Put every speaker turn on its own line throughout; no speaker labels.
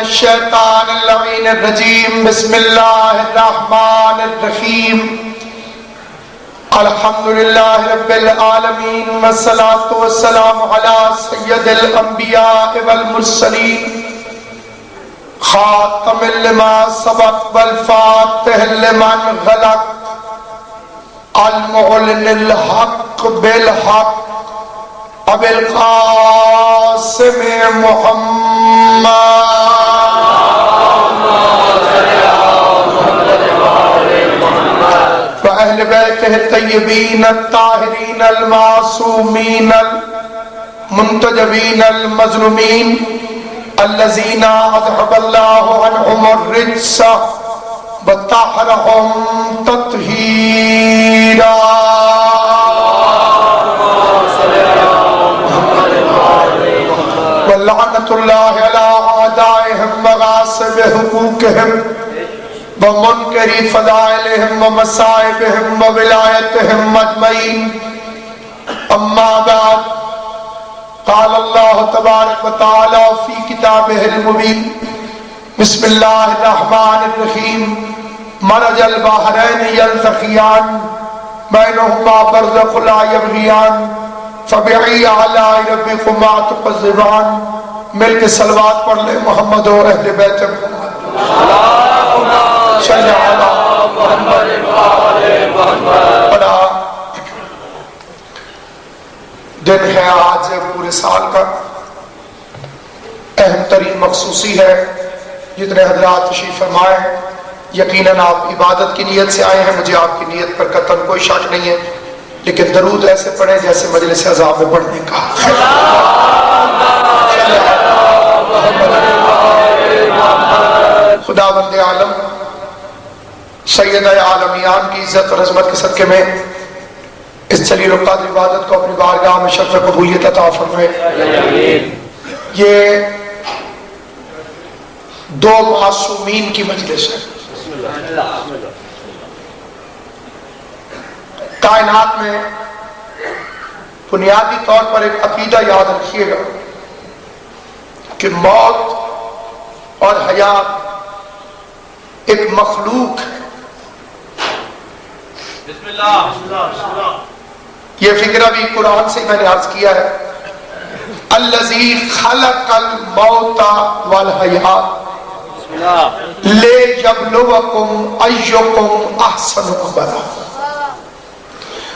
الشیطان اللعین الرجیم بسم اللہ الرحمن الرحیم الحمدللہ رب العالمین والصلاة والسلام علی سید الانبیاء والمرسلین خاتم لما سبق والفاتح لمن غلق المعلن الحق بالحق ابو القاسم محمد وأهل بيته الطيبين الطاهرين المعصومين المنتجبين المظلومين الذين أذهب الله عنهم الرجس وطهرهم تطهيرا ولعنة الله على أعدائهم وغاصب حقوقهم ومنكر فضائلهم ومصائبهم وولايتهم أجمعين أما بعد قال الله تبارك وتعالى في كتابه المبين بسم الله الرحمن الرحيم مرج البحرين يلتقيان بينهما برزخ لا يبغيان فبأي آلاء ربكما تكذبان مل کے صلوات پڑھ لے محمد و اہل بیت صلی بڑا دن ہے آج پورے سال کا اہم ترین مخصوصی ہے جتنے حضرات تشریف فرمائے یقیناً آپ عبادت کی نیت سے آئے ہیں مجھے آپ کی نیت پر قطعاً کوئی شک نہیں ہے لیکن درود ایسے پڑھیں جیسے مجلس عذاب میں پڑھنے کا خدا بند عالم سید عالمیان کی عزت اور عظمت کے صدقے میں اس جلیل القدر عبادت کو اپنی بارگاہ میں شرف قبولیت عطا فرمائے یہ دو معصومین کی مجلس ہے کائنات میں بنیادی طور پر ایک عقیدہ یاد رکھیے گا کہ موت اور حیات ایک مخلوق ہے بسم اللہ یہ فکرہ بھی قرآن سے میں نے عرض کیا ہے الذی خلق الموت والحیات لیبلوکم ایکم احسن عملا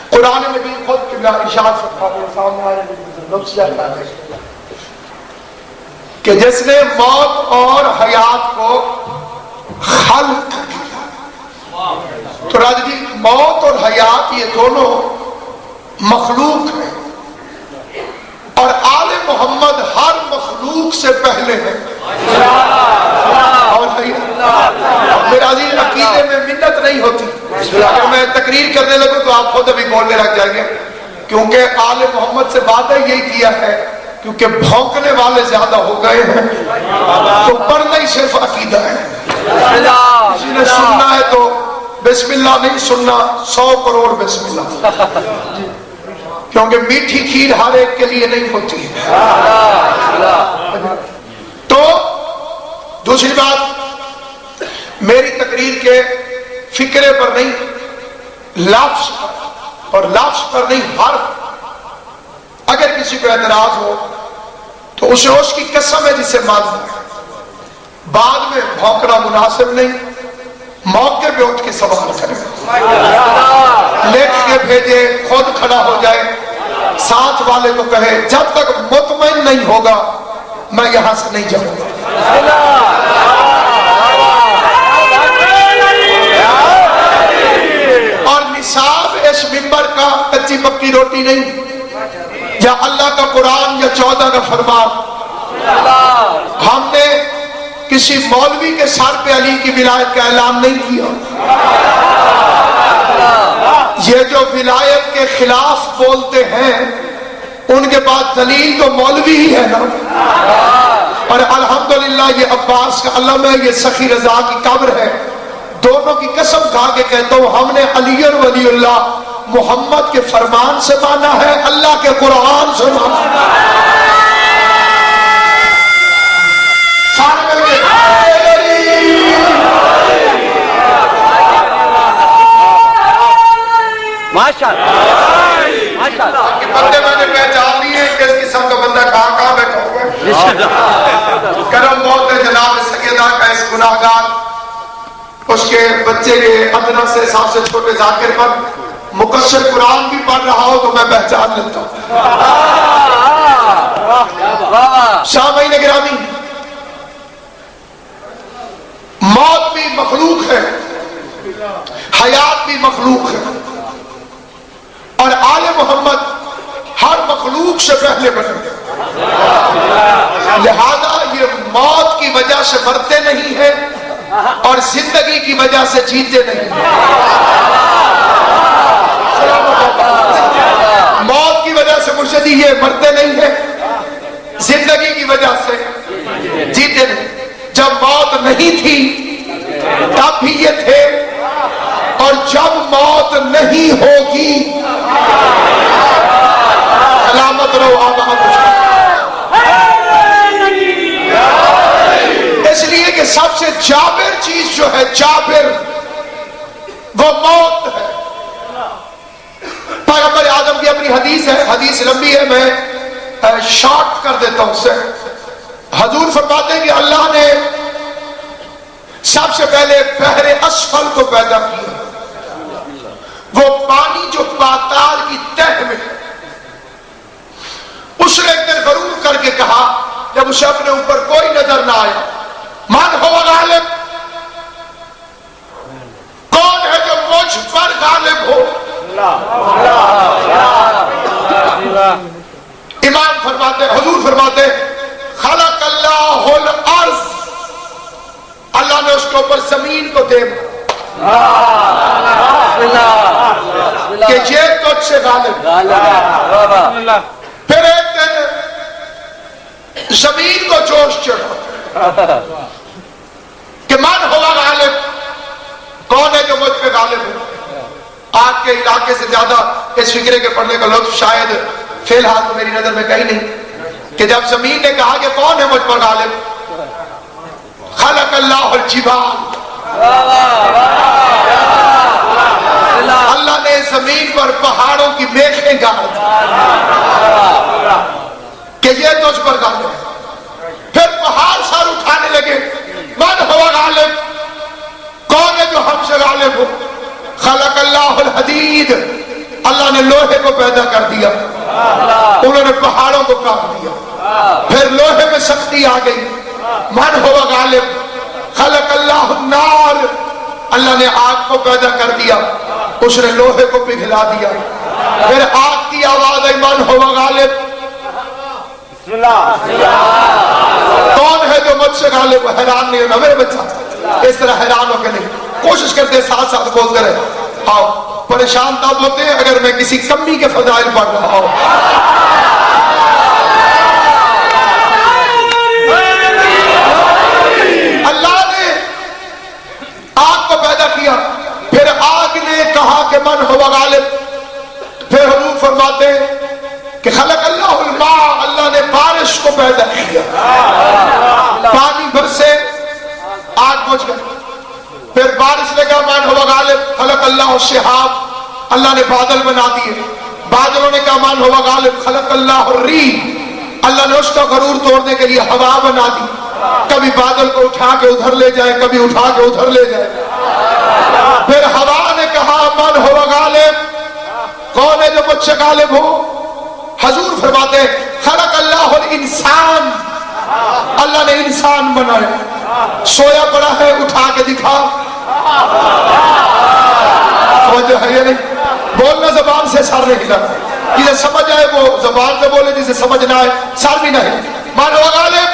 قرآن مجید خود قبلہ ارشاد فرماتے ہیں سامنے آنے میں لفظ جاتا ہے کہ جس نے موت اور حیات کو خلق کیا تو راجہ جی موت اور حیات یہ دونوں مخلوق ہیں اور آل محمد ہر مخلوق سے پہلے ہیں اور میرا عزیز عقیدے میں منت نہیں ہوتی اگر میں تقریر کرنے لگوں تو آپ خود ابھی بولنے لگ جائیں گے کیونکہ آل محمد سے وعدہ یہی کیا ہے کیونکہ بھونکنے والے زیادہ ہو گئے ہیں تو پڑھنا ہی صرف عقیدہ ہے کسی نے سننا ہے تو بسم اللہ نہیں سننا 100 کروڑ بسم اللہ کیونکہ میٹھی کھیر ہر ایک کے لیے نہیں ہوتی تو دوسری بات میری تقریر کے فکرے پر نہیں لفظ اور لفظ پر نہیں حرف اگر کسی کو اعتراض ہو تو اسے اس کی قسم ہے جسے ماننا ہے بعد میں بھونکنا مناسب نہیں موقع پہ اٹھ کے سوال کرے لکھ کے بھیجے خود کھڑا ہو جائے ساتھ والے کو کہے جب تک مطمئن نہیں ہوگا میں یہاں سے نہیں جاؤں گا اور نصاب اس منبر کا کچی پکی روٹی نہیں یا اللہ کا قرآن یا 14 کا فرمان ہم نے کسی مولوی کے سر پہ علی کی ولایت کا اعلان نہیں کیا یہ جو ولایت کے خلاف بولتے ہیں ان کے پاس دلیل تو مولوی ہی ہے نا اور الحمدللہ یہ عباس کا علم ہے یہ سخی رضا کی قبر ہے دونوں کی قسم کھا کے کہتا ہوں ہم نے علی اور ولی اللہ محمد کے فرمان سے مانا ہے اللہ کے قرآن سے مانا ہے سارے مل کے کہ بندے میں نے پہچان لی ہے کہ اس قسم کا بندہ کہاں بیٹھا ہوا ہے. کرم بہت ہے جناب سیدہ کا اس گناہگار اس کے بچے کے ادنا سے سب سے چھوٹے ذاکر پر مکسر قرآن بھی پڑھ رہا ہو تو میں پہچان لیتا ہوں. سامعین گرامی، موت بھی مخلوق ہے، حیات بھی مخلوق ہے، اور آل محمد ہر مخلوق سے پہلے بنے. لہذا یہ موت کی وجہ سے مرتے نہیں ہیں اور زندگی کی وجہ سے جیتے نہیں ہیں. موت کی وجہ سے مرشدی یہ مرتے نہیں ہیں، زندگی کی وجہ سے جیتے نہیں. جب موت نہیں تھی تب بھی یہ تھے، اور جب موت نہیں ہوگی سلامت رہو آپ. اس لیے کہ سب سے جابر چیز جو ہے، جابر وہ موت ہے. پیغمبر آدم کی اپنی حدیث ہے، حدیث لمبی ہے، میں شارٹ کر دیتا ہوں اسے. حضور فرماتے ہیں کہ اللہ نے سب سے پہلے بحر اسفل کو پیدا کیا، وہ پانی جو پاتال کی تہ میں. اس نے ایک دن غرور کر کے کہا جب اسے اپنے اوپر کوئی نظر نہ آیا، من ہو غالب، کون ہے جو مجھ پر غالب ہو. امام فرماتے، حضور فرماتے، خلق اللہ الارض، اللہ نے اس کے اوپر زمین کو دے کہ یہ تجھ سے غالب. پھر ایک دن زمین کو جوش چڑھا کہ من ہوگا غالب، کون ہے جو مجھ پہ غالب ہے. آج کے علاقے سے زیادہ اس فکرے کے پڑھنے کا لطف شاید فی الحال تو میری نظر میں کہیں نہیں کہ جب زمین نے کہا کہ کون ہے مجھ پر غالب، خلق اللہ الجبال، اللہ نے زمین پر پہاڑوں کی میخیں گاڑ دی کہ یہ تجھ پر غالب ہے. پھر پہاڑ سر اٹھانے لگے، من ہوا غالب، کون ہے جو ہم سے غالب ہو. خلق اللہ الحدید، اللہ نے لوہے کو پیدا کر دیا، انہوں نے پہاڑوں کو کاٹ دیا. پھر لوہے میں سختی آ گئی، من ہوا غالب. خلق اللہ النار، اللہ نے آگ کو پیدا کر دیا، اس نے لوہے کو پگھلا دیا. پھر آگ کی آواز آئی، من ہوا غالب، کون ہے جو مجھ سے غالب. حیران نہیں ہونا میرے بچہ، اس طرح حیران ہو کے نہیں، کوشش کرتے ساتھ ساتھ بولتے رہے. آؤ، پریشان تب ہوتے ہیں اگر میں کسی کمی کے فضائل پڑھ رہا ہوں. اللہ نے آگ کو پیدا کیا، پھر آگ نے کہا کہ من ہوا غالب. پھر حضور فرماتے ہیں کہ خلق اللہ الماء، اللہ نے بارش کو پیدا کیا، پانی برسے آگ بجھ گئی. پھر بارش نے کہا من ہوا غالب. خلق اللہ الشہاب، اللہ نے بادل بنا دیے، بادلوں نے کہا من ہوا غالب. خلق اللہ الریح، اللہ نے اس کا غرور توڑنے کے لیے ہوا بنا دی، کبھی بادل کو اٹھا کے ادھر لے جائے، کبھی اٹھا کے ادھر لے جائے. پھر ہوا نے کہا من ہوا غالب، کون ہے جو مجھ سے غالب ہو. حضور فرماتے ہیں خلق اللہ الانسان، اللہ نے انسان بنایا، سویا پڑا ہے اٹھا کے دکھا. توجہ ہے یا نہیں؟ بولنا زبان سے، سر نہیں ہلانا. جسے سمجھ آئے وہ زبان سے بولے، جسے سمجھ نہ آئے سر بھی نہیں. من ہوا غالب،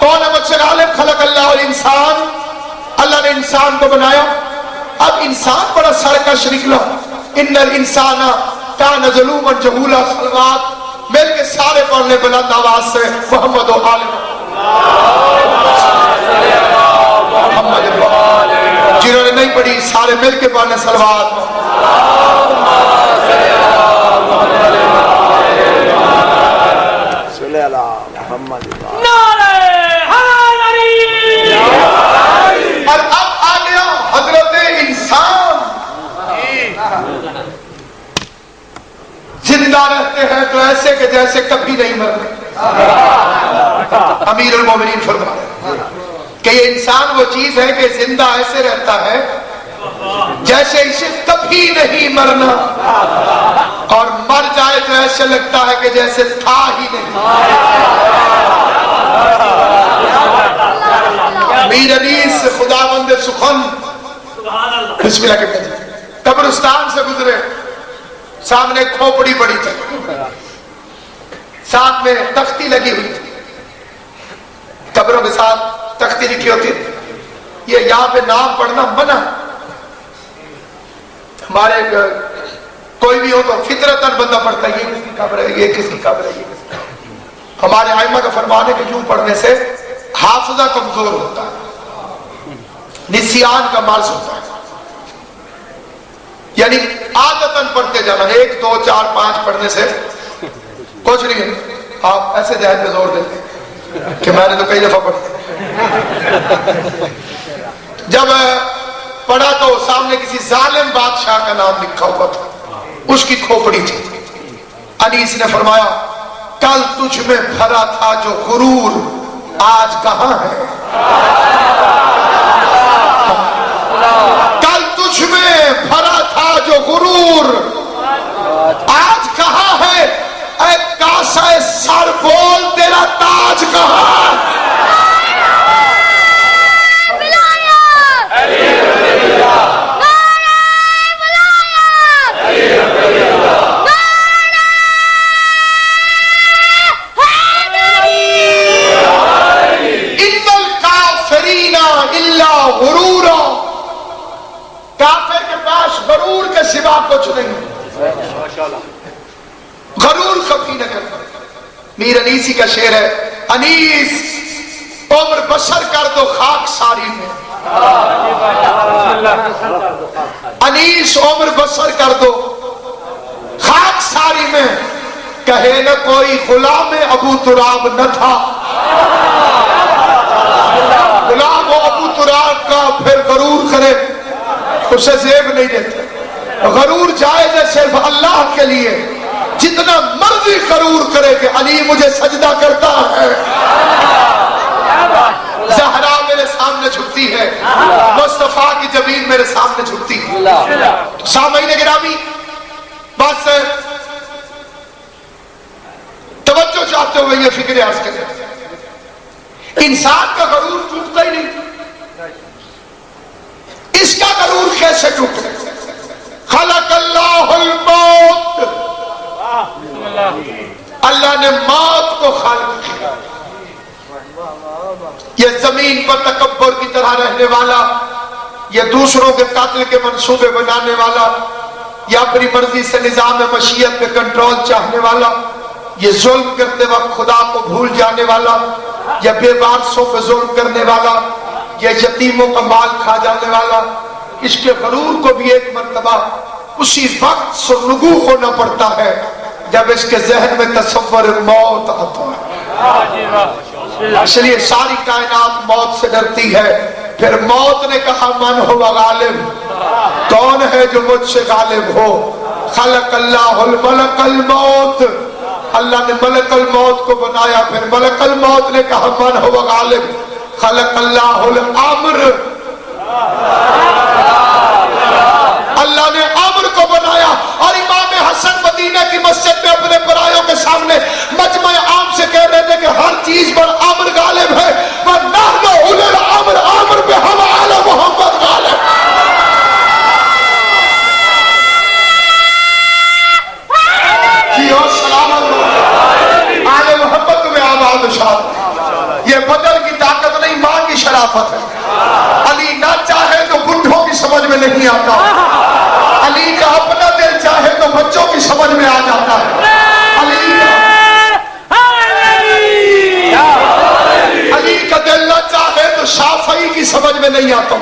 کون ہے مجھ سے غالب. خلق اللہ الانسان، اللہ نے انسان کو بنایا. اب انسان بڑا سرکش نکلا. ان الانسان کان ظلوما جہولا. صلوات مل کے سارے پڑھ لیں بلند آواز سے، محمد و آل محمد. جنہوں نے نہیں پڑھی سارے مل کے پڑھ لیں صلوات.
صلی اللہ محمد.
نعرہ حیدری
جیسے کبھی نہیں مرنا. امیر المومنین فرماتے ہیں کہ یہ انسان وہ چیز ہے کہ زندہ ایسے رہتا ہے جیسے اسے کبھی نہیں مرنا, اور مر جائے تو ایسے لگتا ہے کہ جیسے تھا ہی نہیں. امیر انیس خداوند سخن بسم اللہ کے کہتے قبرستان سے گزرے, سامنے کھوپڑی پڑی تھی, ساتھ میں تختی لگی ہوئی تھی. قبروں کے ساتھ تختی لکھی ہوتی ہے. یہ یہاں پہ نام پڑھنا منع. ہمارے کوئی بھی ہو تو فطرتاً بندہ پڑھتا ہے یہ کس کی قبر ہے, یہ کس کی قبر ہے, یہ کس کی. ہمارے ائمہ کا فرمان ہے کہ یوں پڑھنے سے حافظہ کمزور ہوتا ہے, نسیان کا مرض ہوتا ہے. یعنی عادتاً پڑھتے جانا, 1 2 4 5 پڑھنے سے کچھ نہیں ہے. آپ ایسے ذہن پہ زور دیتے کہ میں نے تو کئی دفعہ پڑھا. جب پڑھا تو سامنے کسی ظالم بادشاہ کا نام لکھا ہوا تھا, اس کی کھوپڑی تھی. انیس نے فرمایا کل تجھ میں بھرا تھا جو غرور آج کہاں ہے, کل تجھ میں بھرا تھا جو غرور آج کہاں ہے. اے کاسہ سر بول تیرا تاج کہاں. کافر کے پاس غرور کے سوا کچھ نہیں, غرور کبھی نہ کرتا. میر انیسی کا شعر ہے, انیس عمر بسر کر دو خاک ساری میں, انیس عمر بسر کر دو خاک ساری میں, کہے نہ کوئی غلام ابو تراب نہ تھا. غلام ہو ابو تراب کا پھر غرور کرے اسے زیب نہیں دیتے. غرور جائز ہے صرف اللہ کے لیے. جتنا مرضی غرور کرے کہ علی مجھے سجدہ کرتا ہے, زہرا میرے سامنے جھکتی ہے, مصطفیٰ کی جبین میرے سامنے جھکتی ہے. سامعین گرامی, بس توجہ چاہتے ہوئے یہ فکر عرض کریں, انسان کا غرور ٹوٹتا ہی نہیں. اس کا غرور کیسے ٹوٹے؟ خلق اللہ الموت, اللہ نے موت کو خالق کیا. یہ زمین پر تکبر کی طرح رہنے والا, یہ دوسروں کے قتل کے منصوبے بنانے والا, یا اپنی مرضی سے نظام مشیت پہ کنٹرول چاہنے والا, یہ ظلم کرتے وقت خدا کو بھول جانے والا, یا بے وارثوں پہ ظلم کرنے والا, یا یتیموں کا مال کھا جانے والا, اس کے غرور کو بھی ایک مرتبہ اسی وقت سرنگو ہونا پڑتا ہے جب اس کے ذہن میں تصور موت آتا ہے. اس لیے ساری کائنات موت سے ڈرتی ہے. پھر موت نے کہا من ہو غالب, کون ہے جو مجھ سے غالب ہو. خلق اللہ الملک الموت, اللہ نے ملک الموت کو بنایا. پھر ملک الموت نے کہا من ہو غالب. خلق اللہ الامر, اللہ نے امر کو بنایا. اور امام حسن مدینہ کی مسجد میں اپنے برائیوں کے سامنے مجمع عام سے کہہ رہے تھے کہ ہر چیز پر امر غالب ہے, وَنَحْنُ أُولِو الْأَمْرِ, امر پہ ہم آل محمد غالب. جی ہو سلامت آل محمد تمہیں آباد شاد. یہ بدل کی طاقت نہیں, ماں کی شرافت ہے. علی نہ چاہے تو بڈھوں کی سمجھ میں نہیں آتا, علی کا اپنا دل چاہے تو بچوں کی سمجھ میں آ جاتا ہے. علی کا دل نہ چاہے تو شافعی کی سمجھ میں نہیں آتا.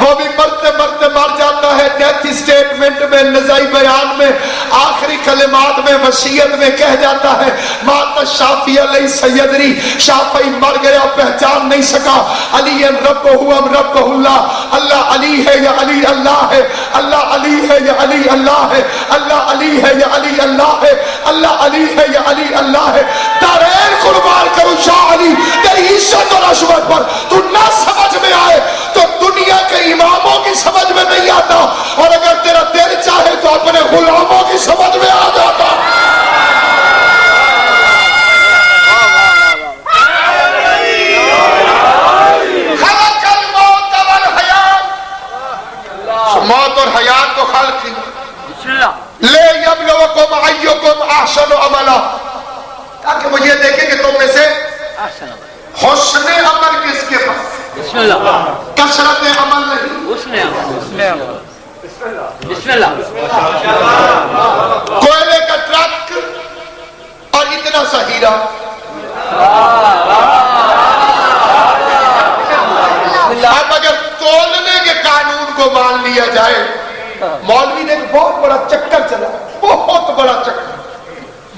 وہ بھی مرتے مرتے مر جاتا ہے. ڈیتھ اسٹیٹمنٹ میں, نزائی بیان میں, آخری کلمات میں, وصیت میں کہہ جاتا ہے مات شافی علیہ سیدری, شافعی مر گیا, پہچان نہیں سکا. علی رب ہم رب اللہ, اللہ علی ہے یا علی اللہ ہے, اللہ علی ہے یا علی اللہ ہے, اللہ علی ہے یا علی اللہ ہے, اللہ علی ہے یا علی اللہ ہے. دارین قربان کرو شاہ علی تیری عزت اور عظمت پر تو نہ سمجھ میں آئے تو دنیا کے اماموں کی سمجھ میں نہیں آتا, اور اگر تیرا دل چاہے تو اپنے غلاموں کی سمجھ میں آ جاتا. موت اور حیات کو خلق کی لے یبلوکم ایکم احسن عملا, تاکہ وہ یہ دیکھیں کہ تم میں سے حسن عمل کس کے پاس, کثرت عمل نہیں.
بسم اللہ.
کوئلے کا ٹرک اور اتنا سا ہیرا, اب اگر تولنے کے قانون کو مان لیا جائے, مولوی نے ایک بہت بڑا چکر چلا, بہت بڑا چکر,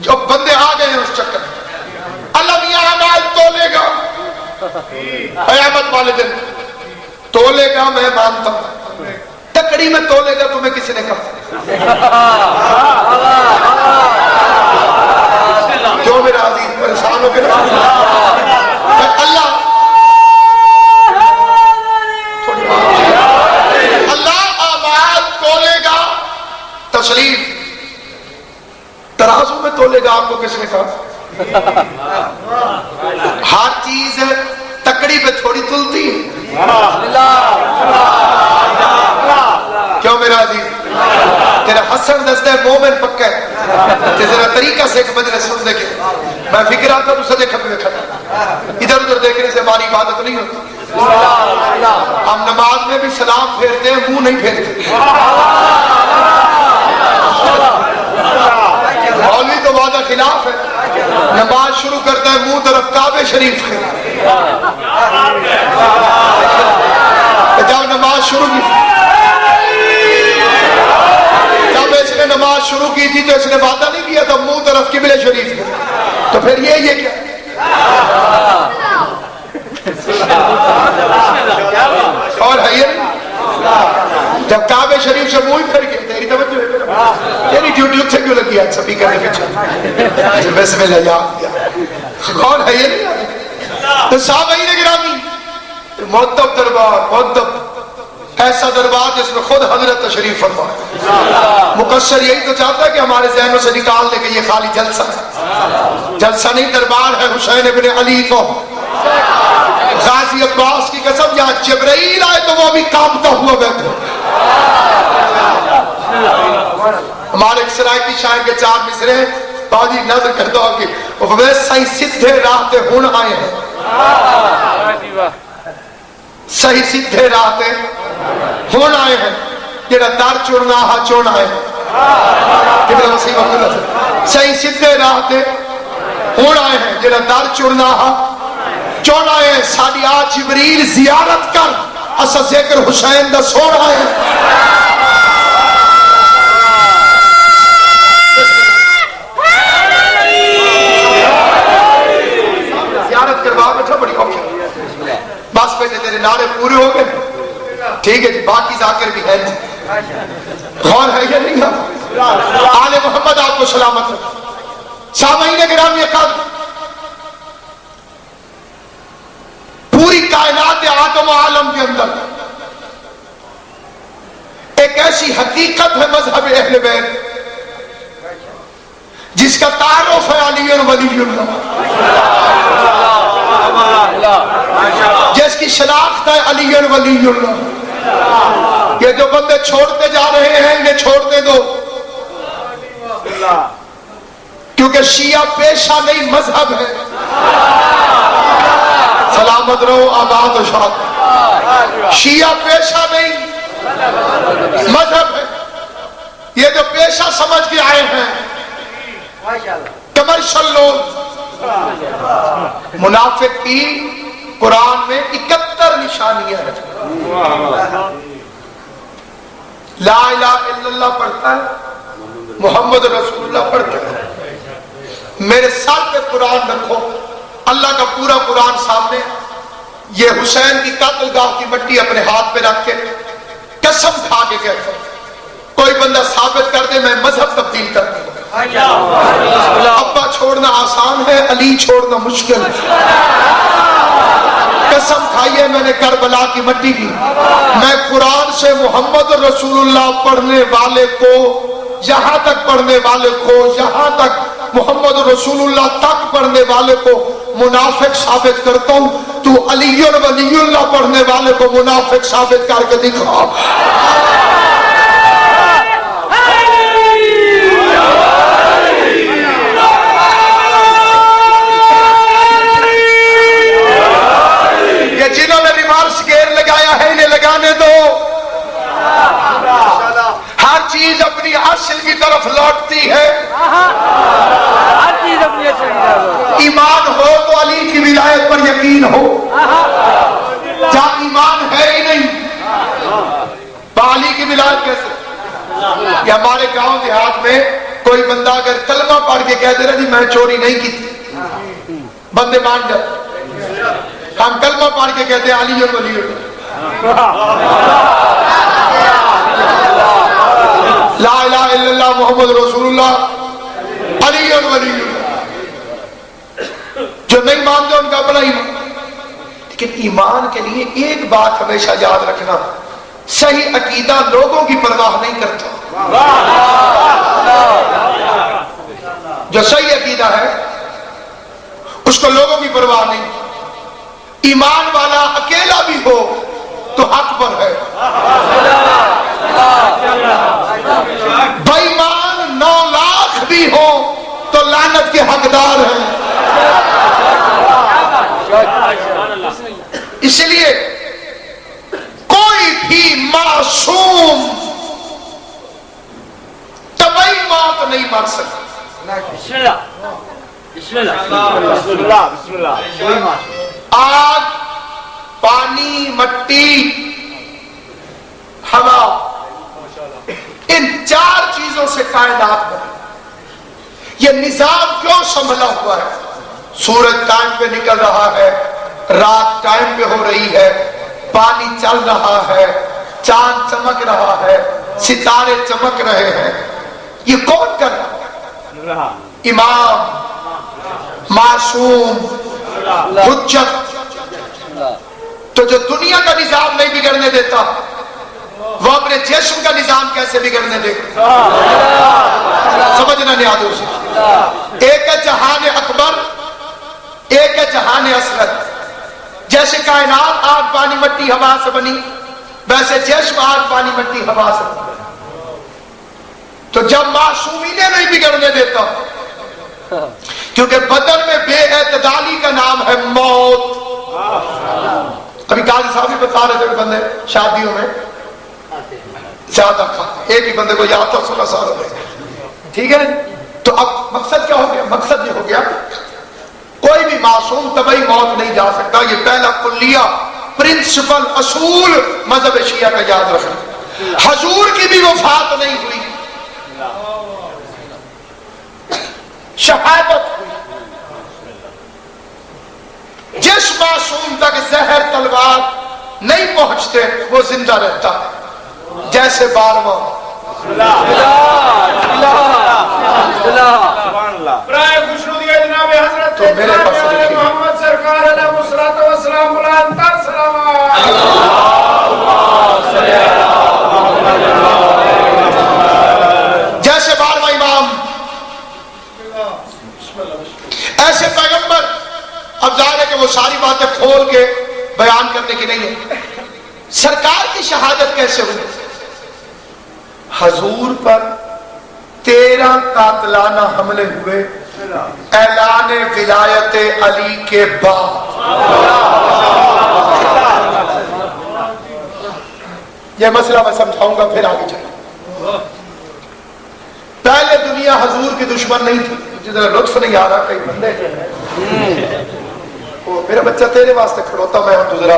جو بندے آ گئے ہیں اس چکر میں. اللہ میاں اعمال تولے گا, قیامت والے دن تولے گا, میں مانتا ہوں. تکڑی میں تولے گا تمہیں کسی نے کہا, جو میرا عزیز پریشان ہو گیا اللہ تسلیم ترازو میں تولے گا. آپ کو کس نے کہا؟ ہر چیز تکڑی پہ تھوڑی تلتی ہے. کیوں میرا عزیز, تیرا حسن دستہ مومن پکا ہے, ذرا طریقہ سے ایک مجلس سن دے کے میں فکر آتا ہوں سجے کھپے کھڑا, ادھر ادھر دیکھنے سے ہماری عبادت نہیں ہوتی. ہم نماز میں بھی سلام پھیرتے ہیں, منہ نہیں پھیرتے. مولوی تو وعدہ خلاف ہے, نماز شروع کرتا ہے منہ طرف کعبے شریف کے. جب نماز شروع کی, جب اس نے نماز شروع کی تھی تو اس نے وعدہ نہیں کیا تھا منہ طرف قبلہ شریف کے, تو پھر یہ کیا اور ہے یہ جب کعبے شریف سے منہ پھر گئے. تیری توجہ ہے, تیری ڈیوٹی سے کیوں لگی آج سبھی کرنے کے چاہیے بسم اللہ یاد دیا. کون ہے یہ تو صحابہ گرامی, مؤدب دربار, مؤدب ایسا دربار جس میں خود حضرت تشریف فرما. مقصر یہی تو چاہتا ہے کہ ہمارے ذہنوں سے نکال دے کہ یہ خالی جلسہ ہے. جلسہ نہیں, دربار ہے حسین ابن علی کو. غازی عباس کی قسم, یہاں جبرائیل آئے تو وہ بھی کانپتا ہوا بیٹھے. ہمارے ایک سرائکی شاعر کے 4 مصرے باجی نظر کرتا ہوں کہ وہ صحیح سدھے راہ تے ہن آئے ہیں, صحیح سدھے راہ تے ہن آئے ہیں, جڑا در چڑنا ہا چون آئے ہیں. کتنا وسیع وقت ہے. صحیح سدھے راہ تے ہن آئے ہیں, جڑا در چڑنا ہا چون آئے ہیں. ساڈی آج جبریل زیارت کر, اسا ذکر حسین دا سوڑ آئے ہیں. بس پہ تیرے نعرے پورے ہو گئے, ٹھیک ہے جی, باقی ذاکر بھی ہیں جی. غور ہے یا نہیں ہے؟ آل محمد آپ کو سلامت رکھے. سامعین گرامی قدر, پوری کائنات آدم و عالم کے اندر ایک ایسی حقیقت ہے مذہب اہل بیت جس کا تعارف ہے علی ولی اللہ, جس کی شناخت ہے علی ولی اللہ. یہ جو بندے چھوڑتے جا رہے ہیں انہیں چھوڑتے دو, کیونکہ شیعہ پیشہ نہیں مذہب ہے. سلامت رہو, آباد و شاد. شیعہ پیشہ نہیں مذہب ہے. یہ جو پیشہ سمجھ کے آئے ہیں کمرشل لوگ, منافق کی قرآن میں 71 نشانیاں ہیں. لا الہ الا اللہ پڑھتا ہے, محمد رسول اللہ پڑھتا ہے. میرے سر پہ قرآن رکھو, اللہ کا پورا قرآن سامنے. یہ حسین کی قتل گاہ کی مٹی اپنے ہاتھ پہ رکھ کے قسم کھا کے کہتا ہوں, کوئی بندہ ثابت کر دے میں مذہب تبدیل کر دوں. ابا چھوڑنا آسان ہے, علی چھوڑنا مشکل ہے. قسم کھائیے میں نے کربلا کی مٹی کی, میں قرآن سے محمد رسول اللہ پڑھنے والے کو, یہاں تک پڑھنے والے کو, یہاں تک محمد رسول اللہ تک پڑھنے والے کو منافق ثابت کرتا ہوں. تو علی ولی اللہ پڑھنے والے کو منافق ثابت کر کے دکھا. یہ جنہوں نے ریمارس گیئر لگایا ہے انہیں لگانے دو. ہر چیز اپنی اصل کی طرف لوٹتی ہے. ایمان ہو تو علی کی ولایت پر یقین ہو, جہاں ایمان ہے ہی نہیں علی کی ولایت کیسے. کہ ہمارے گاؤں دیہات میں کوئی بندہ اگر کلمہ پڑھ کے کہہ دے رہا جی میں چوری نہیں کی تھی, بندے مان جاتے. ہم کلمہ پڑھ کے کہتے ہیں علی اور ولی لا الہ الا اللہ محمد رسول اللہ علی اور ولی اللہ. جو نہیں مانتے ان کا اپنا ایمان. لیکن ایمان کے لیے ایک بات ہمیشہ یاد رکھنا, صحیح عقیدہ لوگوں کی پرواہ نہیں کرتا. جو صحیح عقیدہ ہے اس کو لوگوں کی پرواہ نہیں. ایمان والا اکیلا بھی ہو تو حق پر ہے, بے ایمان 9 لاکھ بھی ہو تو لعنت کے حقدار ہیں. اس لیے کوئی بھی معصوم طبعی موت نہیں مر سکتا.
بسم اللہ بسم اللہ بسم اللہ.
آگ, پانی, مٹی, ہوا, ان 4 چیزوں سے کائنات بنی. یہ نظام کیوں سنبھلا ہوا ہے؟ سورج ٹائم پہ نکل رہا ہے, رات ٹائم پہ ہو رہی ہے, پانی چل رہا ہے, چاند چمک رہا ہے, ستارے چمک رہے ہیں. یہ کون کر رہا ہے؟ امام, معصوم, حجت. تو جو دنیا کا نظام نہیں بگڑنے دیتا وہ اپنے جسم کا نظام کیسے بگڑنے دے گا؟ سمجھنا نہیں آدھو سے. ایک ہے جہان اکبر, ایک ہے جہان اصغر. جیسے کائنات آگ پانی مٹی ہوا سے بنی, ویسے جسم آگ پانی مٹی ہوا سے بنی. تو جب معصومین نہیں بگڑنے دیتا, کیونکہ بدن میں بے اعتدالی کا نام ہے موت. ابھی قاضی صاحب بھی بتا رہے تھے بندے شادیوں میں زیادہ کھاتے, ایک ہی بندے کو یاد تھا 16 سال ہو گئے, ٹھیک ہے. تو اب مقصد کیا ہو گیا؟ مقصد یہ ہو گیا کوئی بھی معصوم طبعی موت نہیں جا سکتا. یہ پہلا کلیہ, پرنسپل, اصول مذہب شیعہ کا یاد رکھنا. حضور کی بھی وفات نہیں ہوئی, شہادت ہوئی. جس معصوم تک زہر تلوار نہیں پہنچتے وہ زندہ رہتا ہے. جیسے 12واں تو میرے پاس محمد سرکار علیہ الصلوۃ والسلام جیسے 12واں امام, ایسے پیغمبر. اب ظاہر ہے کہ وہ ساری باتیں کھول کے بیان کرنے کی نہیں ہے. سرکار کی شہادت کیسے ہوئی؟ حضور پر 13 قاتلانہ حملے ہوئے اعلان ولایت علی کے بعد. یہ مسئلہ میں سمجھاؤں گا پھر آگے چلیں. پہلے دنیا حضور کی دشمن نہیں تھی. جدھر لطف نہیں آ رہا, کئی بندے وہ میرا بچہ تیرے واسطے کھڑوتا میں ہوں تو ذرا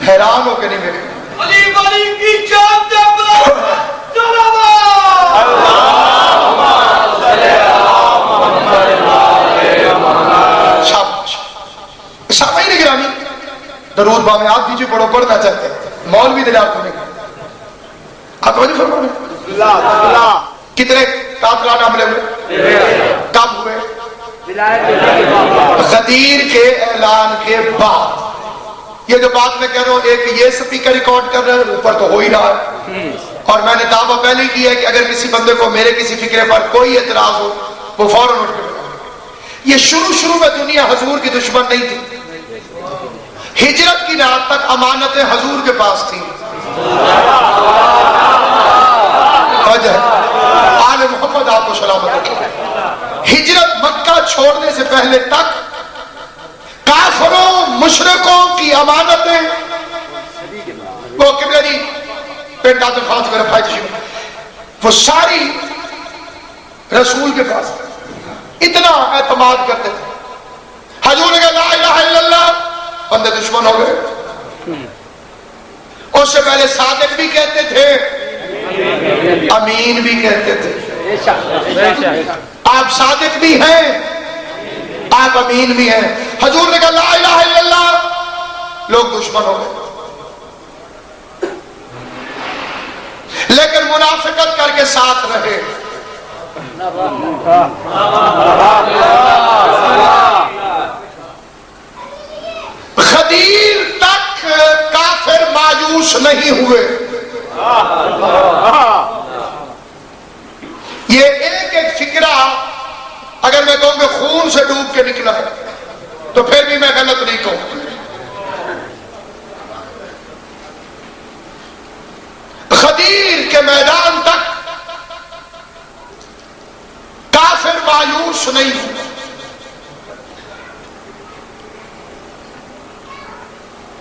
حیران ہو کے نہیں میرے
علی ولی کی جان دے بلا
سامعین گرامی درود بامیات دیجیے پڑھو پڑھنا چاہتے ہیں مولوی دلال تمہیں آپ توجہ فرما رہے کتنے قاتلانہ حملے ہوئے کب ہوئے غدیر کے اعلان کے بعد یہ جو بات میں کہہ رہا ہوں ایک یہ سپیکر ریکارڈ کر رہے ہیں اوپر تو ہو ہی رہا ہے اور میں نے دعویٰ پہلے کی ہے کہ اگر کسی بندے کو میرے کسی فکرے پر کوئی اعتراض ہو وہ فوراً اٹھ کے یہ شروع میں دنیا حضور کی دشمن نہیں تھی ہجرت کی رات تک امانتیں حضور کے پاس تھی آل محمد آپ کو سلامت رکھے ہجرت مکہ چھوڑنے سے پہلے تک کافروں مشرکوں کی امانتیں وہ قبلہ جی پینٹ آدم خان سے میرا بھائی تشریف وہ ساری رسول کے پاس اتنا اعتماد کرتے تھے حضور نے کہا لا الہ الا اللہ بندے دشمن ہو گئے اس سے پہلے صادق بھی کہتے تھے امین بھی کہتے تھے آپ صادق بھی ہیں آپ امین بھی ہیں حضور نے کہا لا الہ الا اللہ لوگ دشمن ہو گئے لیکن منافقت کر کے ساتھ رہے غدیر تک کافر مایوس نہیں ہوئے یہ ایک فکرہ اگر میں کہوں کہ خون سے ڈوب کے نکلا ہے تو پھر بھی میں غلط نہیں کہوں غدیر کے میدان تک کافر مایوس نہیں ہوئے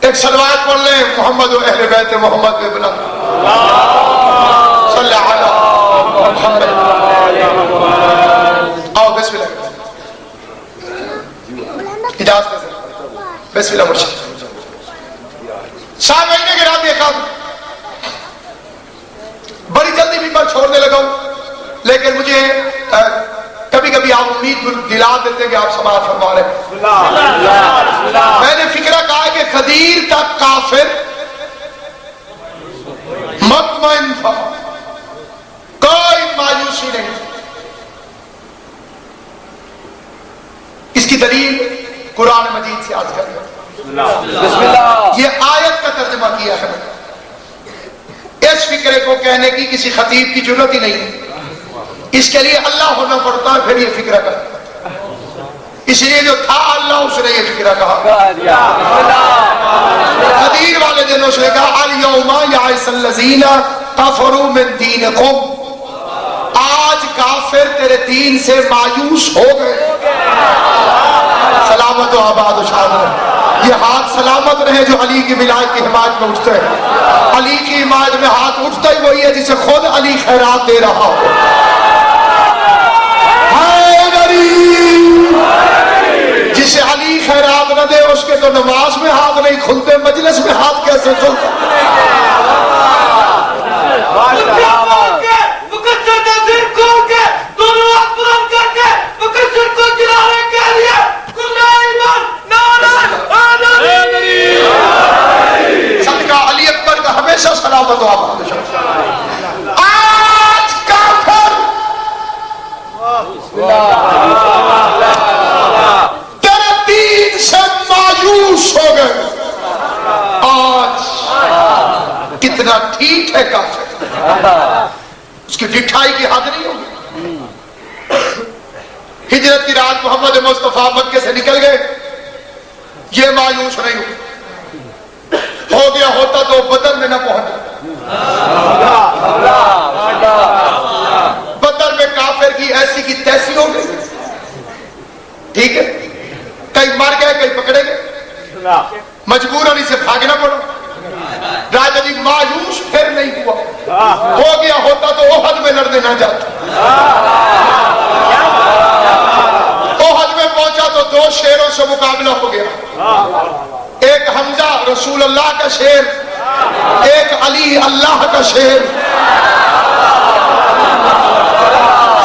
ایک صلوات پڑھ لیں محمد و اہل بیت محمد ابن صلی اللہ علیہ محمد آؤ بسم اللہ اجازت دیں بسم اللہ مرشد سامعین گرامی دیکھا بڑی جلدی ممبر چھوڑنے لگا ہوں لیکن مجھے کبھی کبھی آپ امید دلا دیتے ہیں کہ آپ سماعت فرما رہے ہیں میں نے فکرہ کہا کہ غدیر تک کافر مطمئن تھا کوئی مایوسی نہیں اس کی دلیل قرآن مجید سے آج کر یہ آیت کا ترجمہ کیا ہے اس فکرے کو کہنے کی کسی خطیب کی ضرورت ہی نہیں اس کے لیے اللہ ہونا پڑتا ہے پھر یہ فکرہ کرتا اس لیے جو تھا اللہ اس نے یہ فکرہ کہا غدیر والے دن اس نے کہا الیوم یئس الذین کفروا من دینکم آج کافر تیرے دین سے مایوس ہو گئے سلامت و آباد و شاد رہے یہ ہاتھ سلامت رہے جو علی کی ولایت کی حمایت میں اٹھتے ہیں علی کی حمایت میں ہاتھ اٹھتا ہی وہی ہے جسے خود علی خیرات دے رہا ہو جسے علی خیرات نہ دے اس کے تو نماز میں ہاتھ نہیں کھلتے مجلس میں ہاتھ کیسے کھلتے صدقہ علی اکبر کا ہمیشہ سلامت ہو آباد آج کافر تیرے دین سے مایوس ہو گئے آج کتنا ٹھیک ہے کافر اس کی ٹھٹائی کی حد نہیں ہوگی ہجرت کی رات محمد مصطفیٰ مکے سے نکل گئے یہ مایوس نہیں ہو گیا ہوتا تو بدر میں نہ پہنچا بدر میں کافر کی ایسی کی تیسی ہو گئی ٹھیک ہے کئی مر گئے کئی پکڑے گئے مجبوراً اسے بھاگنا پڑا راجہ جی مایوس پھر نہیں ہوا ہو گیا ہوتا تو احد میں لڑنے نہ جاتا احد میں پہنچا تو دو شیروں سے مقابلہ ہو گیا ایک حمزہ رسول اللہ کا شیر، ایک علی اللہ کا شیر.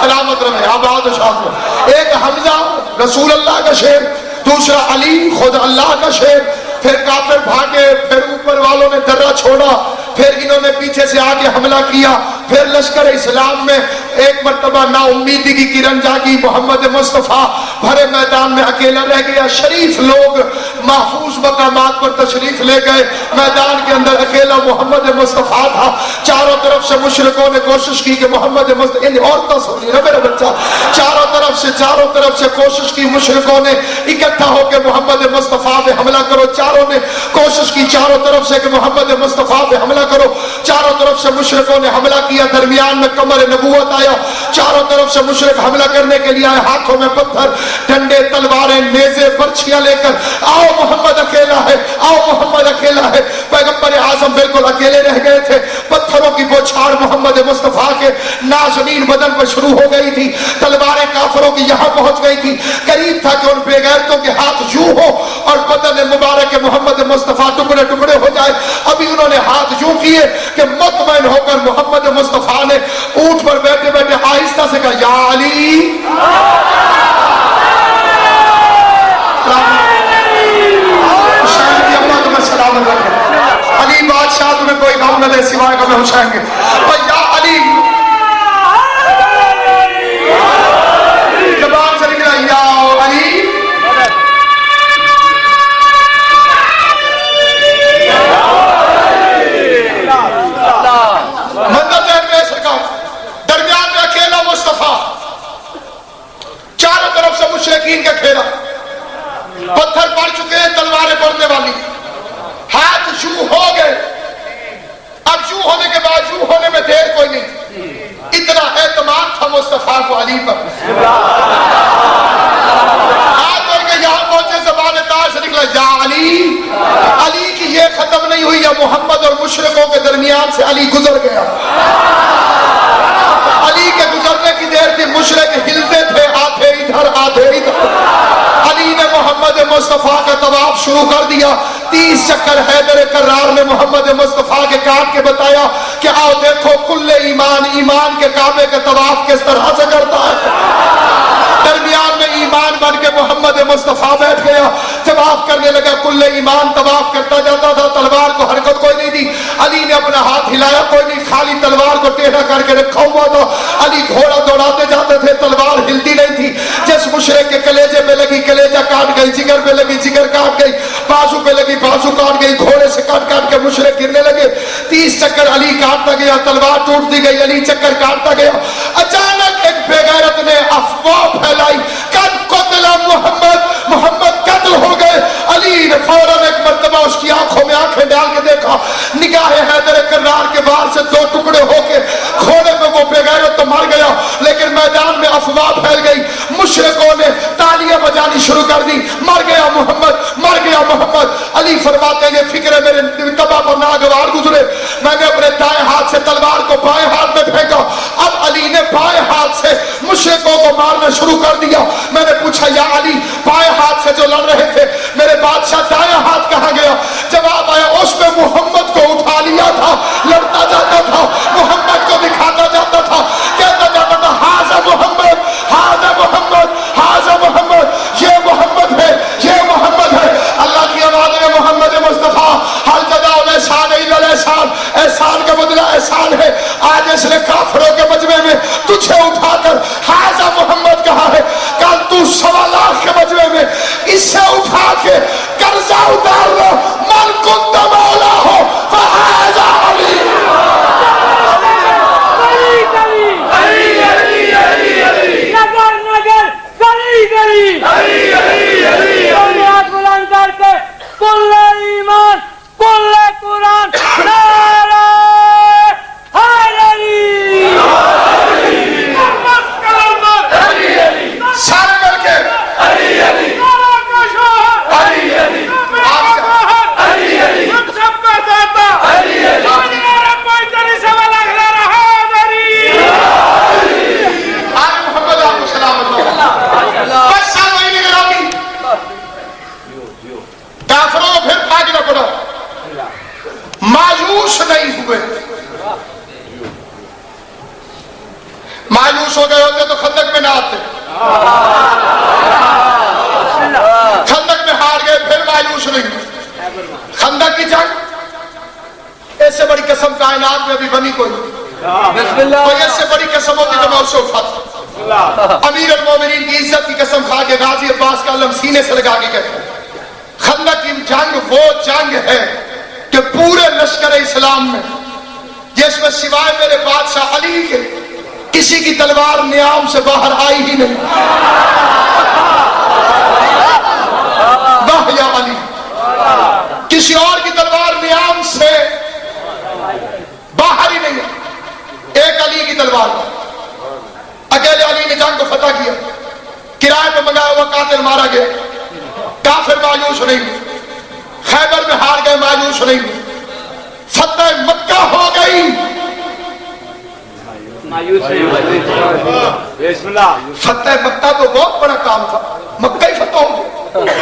سلامت رہے آباد و شاد. ایک حمزہ رسول اللہ کا شیر، دوسرا علی خود اللہ کا شیر. پھر کافر بھاگے، پھر اوپر والوں نے درہ چھوڑا، پھر انہوں نے پیچھے سے آگے حملہ کیا. پھر لشکر اسلام میں ایک مرتبہ نا امیدی کی کرن جاگی. محمد مصطفیٰ بھرے میدان میں اکیلا رہ گیا. شریف لوگ محفوظ مقامات پر تشریف لے گئے. میدان کے اندر اکیلا محمد مصطفیٰ تھا. چاروں طرف سے مشرکوں نے کوشش کی کہ محمد مصطفیٰ، ان عورتوں سنی نا میرا بچہ، چاروں طرف سے کوشش کی. مشرکوں نے اکٹھا ہو کے محمد مصطفیٰ پہ حملہ کرو. چاروں نے کوشش کی چاروں طرف سے کہ محمد مصطفیٰ پہ حملہ کرو. چاروں طرف سے مشرکوں نے حملہ کیا. درمیان میں قمر نبوت آیا. چاروں طرف سے مشرک حملہ کرنے کے لیے آئے، ہاتھوں میں پتھر، ڈنڈے، تلواریں، نیزے، برچھیاں لے کر. آؤ محمد اکیلا ہے، آؤ محمد اکیلا ہے. پیغمبر اعظم بالکل اکیلے رہ گئے تھے. پتھروں کی بوچھار محمد مصطفیٰ کے نازنین بدن پر شروع ہو گئی تھی. تلواریں کافروں کی یہاں پہنچ گئی تھی. قریب تھا کہ ان بے غیرتوں کے ہاتھ یوں ہو اور بدن مبارک محمد مصطفیٰ ٹکڑے ٹکڑے ہو جائے. ابھی انہوں نے ہاتھ یوں کیے کہ مطمئن ہو کر محمد مصطفیٰ نے اونٹ پر بیٹھے بیٹھے آہستہ سے کہا یا علی. حسین کی اماں تمہیں سلامت رکھے. علی بادشاہ تمہیں کوئی غم نہ دے سوائے غم حسین کے. یا علی زبان سے نکلا یا علی. درمیان میں اکیلا مصطفیٰ، چاروں طرف سے مشرکین کا گھیرا، پتھر پڑ چکے ہیں، تلواریں پڑنے والی، ہاتھ یوں ہو گئے. اب یوں ہونے کے بعد یوں ہونے میں دیر کوئی نہیں. اتنا اعتماد تھا مصطفیٰ کو علی پر. ہاتھ بڑھ کے یہاں پہنچے، زبان تار سے نکلا یا علی. علی کی یہ ختم نہیں ہوئی، یا محمد اور مشرکوں کے درمیان سے علی گزر گیا. علی کے گزرنے کی دیر تھی. مشرک ہلتے تھے، آدھے ادھر آدھے ادھر. علی نے محمد مصطفیٰ کا طواف شروع کر دیا. 30 چکر حیدر کرار نے محمد مصطفیٰ کے کاٹ کے بتایا کہ آؤ دیکھو کل ایمان کے کعبے کا طواف کس طرح سے کرتا ہے. درمیان میں ایمان بن کے محمد مصطفیٰ بیٹھ گیا، طواف کرنے لگا. کل ایمان طواف کرتا جاتا تھا. تلوار کو حرکت کوئی نہیں دی. علی نے اپنا ہاتھ ہلایا، کوئی نہیں، خالی تلوار کو ٹیڑھا کر کے رکھا ہوا تھا. علی گھوڑا دوڑاتے جاتے تھے، تلوار ہلتی نہیں تھی. جس مشرک کے کلیجے پہ لگی کلیجہ کاٹ گئی، جگر پہ لگی جگر کاٹ گئی، بازو پہ لگی بازو کاٹ گئی. گھوڑے سے کاٹ کاٹ کے مشرک گرنے لگے. 30 چکر علی کاٹتا گیا، تلوار ٹوٹتی گئی، علی چکر کاٹتا گیا. اچانک ایک بے غیرت نے افواہ پھیلائی، قد قتل محمد قتل ہو گئے. علی نے فوراً ایک مرتبہ اس کی آنکھوں میں آنکھیں ڈال کے دیکھا. نگاہ حیدر کرار کے وار سے 2 ٹکڑے ہو کے گھوڑے پہ وہ بے غیرت تو مر گیا، لیکن میدان میں افواہ پھیل گئی. مشرکوں نے تالیاں بجانی شروع کر دی. مر گیا محمد، مر گیا محمد. علی فرماتے ہیں یہ فکر میرے تباہ پر ناگوار گزرے. میں نے اپنے دائیں ہاتھ سے تلوار کو بائیں ہاتھ میں پھینکا. اب علی نے بائیں ہاتھ سے مشرکوں کو مارنا شروع کر دیا. میں نے پوچھا یا علی بائیں ہاتھ سے جو لڑ رہے تھے میرے بادشاہ دائیں ہاتھ کہاں گیا؟ جواب آیا اس میں محمد کو اٹھا لیا تھا، لڑتا جاتا تھا، محمد کو دکھاتا جاتا تھا، کہتا جاتا تھا ہاذا محمد، ہاذا محمد، ہاذا محمد. یہ محمد ہے، یہ محمد ہے. اللہ کی آواز میں محمد مصطفیٰ حل جزاء الاحسان الا الاحسان. احسان کا بدلہ احسان ہے. آج اس نے کافروں کے مجمع میں تجھے اٹھا کر ہاذا محمد کہا ہے. کل تو 1.25 لاکھ کے مجمع میں خندق میں ہار گئے، پھر مایوس نہیں ہوئے۔ خندق کی جنگ، اس سے بڑی قسم کائنات میں بھی بنی کوئی کوئی اس سے بڑی قسم ہوتی تو میں اسے اٹھاتا۔ امیر المومنین کی عزت کی قسم کھا کے غازی عباس کا علم سینے سے لگا کے کہتے ہیں خندق کی جنگ وہ جنگ ہے کہ پورے لشکر اسلام میں جس میں سوائے میرے بادشاہ علی کے کسی کی تلوار نیام سے باہر آئی ہی نہیں۔ واہ یا علی، کسی اور کی تلوار نیام سے باہر ہی نہیں ہے، ایک علی کی تلوار۔ اکیلے علی نے جنگ کو فتح کیا، کرائے پہ منگایا ہوا قاتل مارا گیا، کافر مایوس نہیں ہوئے، خیبر میں ہار گئے مایوس نہیں ہوئے، فتح مکہ ہو گئی فتح مکہ تو بہت بڑا کام تھا، مکہ ہی فتح ہو گیا۔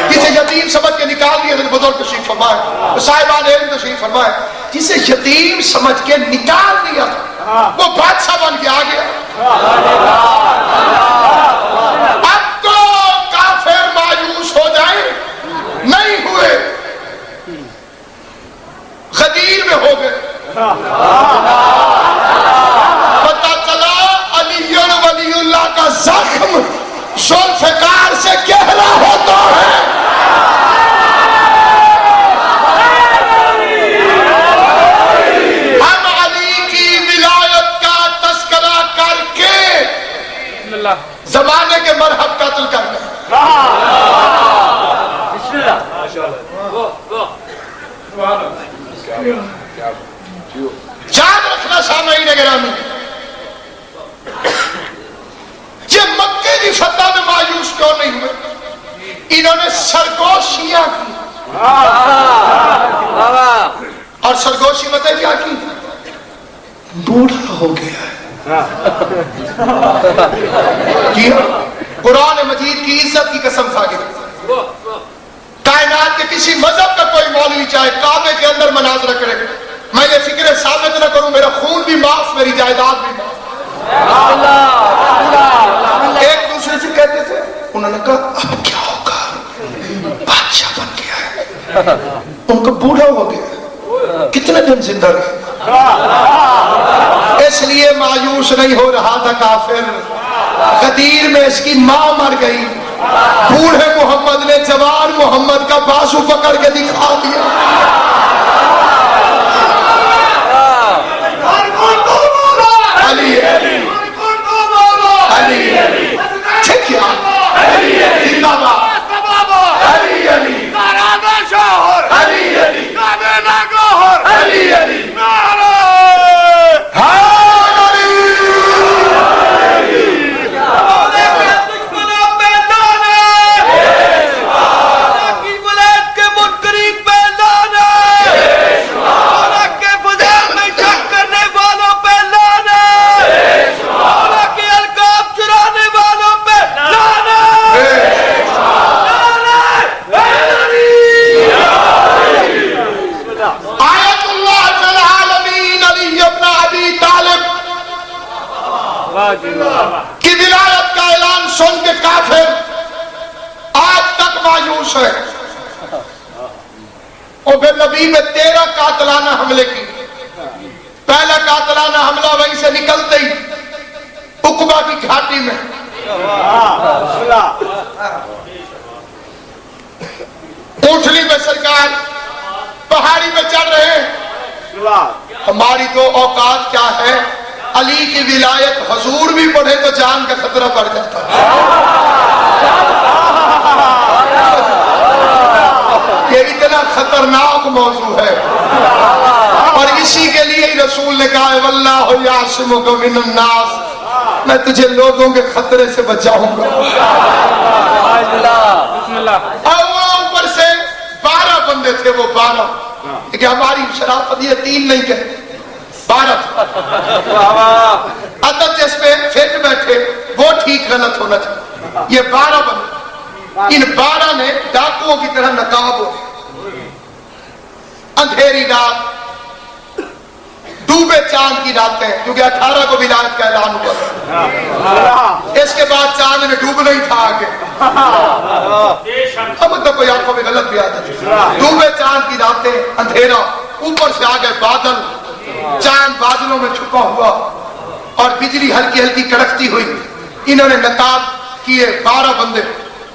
جسے یتیم سمجھ کے نکال دیا بزرگ تشریف فرمائے، صاحبان علم تشریف فرمائے، جسے یتیم سمجھ کے نکال دیا وہ بادشاہ بن کے آ گیا۔ اب تو کافر مایوس ہو جائیں، نہیں ہوئے، غدیر میں ہو گئے۔ پتہ چلا علی ولی اللہ کا زخم ذوالفقار سے گہرا ہوتا ہے۔ ہم علی کی ولایت کا تذکرہ کر کے زمانے کے مرحب قتل کر رہے یاد رکھنا سامعین گرامی، یہ مکے کی فتح میں مایوس کیوں نہیں ہوئے؟ انہوں نے سرگوشیاں کی، اور سرگوشی مطلب کیا کی؟ بوڑھا ہو گیا ہے۔ قرآن مجید کی عزت کی قسم کھا کے کائنات کے کسی مذہب کا کوئی مولوی چاہے کعبے کے اندر مناظرہ کرے، میں یہ فکر ثابت نہ کروں میرا خون بھی معاف، میری جائیداد بھی معاف۔ ایک دوسرے سے کہتے تھے، انہوں نے کہا اب کیا ہوگا، بادشاہ بن گیا ہے، ان کا بوڑھا ہو گیا، کتنے دن زندہ رہے، اس لیے مایوس نہیں ہو رہا تھا کافر۔ غدیر میں اس کی ماں مر گئی، بوڑھے محمد نے جوان محمد کا بازو پکڑ کے دکھا دیا۔ علی علی علی ٹھیک ہے، زندہ باد علی علی علی علی علی علی کی ولایت کا اعلان سن کے کافر آج تک مایوس ہے۔ اور پھر نبی میں 13 قاتلانہ حملے کی، پہلا قاتلانہ حملہ وہیں سے نکلتے ہی عقبہ کی گھاٹی میں، اونٹنی پہ سرکار پہاڑی پہ چڑھ رہے ہیں، ہماری تو اوقات کیا ہے، علی کی ولایت حضور بھی پڑھے تو جان کا خطرہ بڑھ جاتا ہے۔ یہ اتنا خطرناک موضوع ہے، اور اسی کے لیے ہی رسول نے کہا واللہ یعصمک من الناس، میں تجھے لوگوں کے خطرے سے بچاؤں گا۔ اور وہ اوپر سے 12 بندے تھے، وہ 12 کہ ہماری شرافت یہ 3 نہیں کہتے، 12 عدد جس پہ فٹ بیٹھے وہ ٹھیک غلط ہونا چاہیے، یہ 12 بندے، ان 12 نے ڈاکوؤں کی طرح نقاب ہو، اندھیری رات، ڈوبے چاند کی راتیں، کیونکہ 18 کو ولایت کا اعلان ہوا تھا، اس کے بعد چاند نے ڈوبنا ہی تھا آگے، اب تو کوئی آنکھوں میں غلط بھی آتا ہے، ڈوبے چاند کی راتیں، اندھیرا، اوپر سے آ گئے بادل، چاند بادلوں میں چھپا ہوا، اور بجلی ہلکی ہلکی کڑکتی ہوئی، انہوں نے نقاب کیے 12 بندے،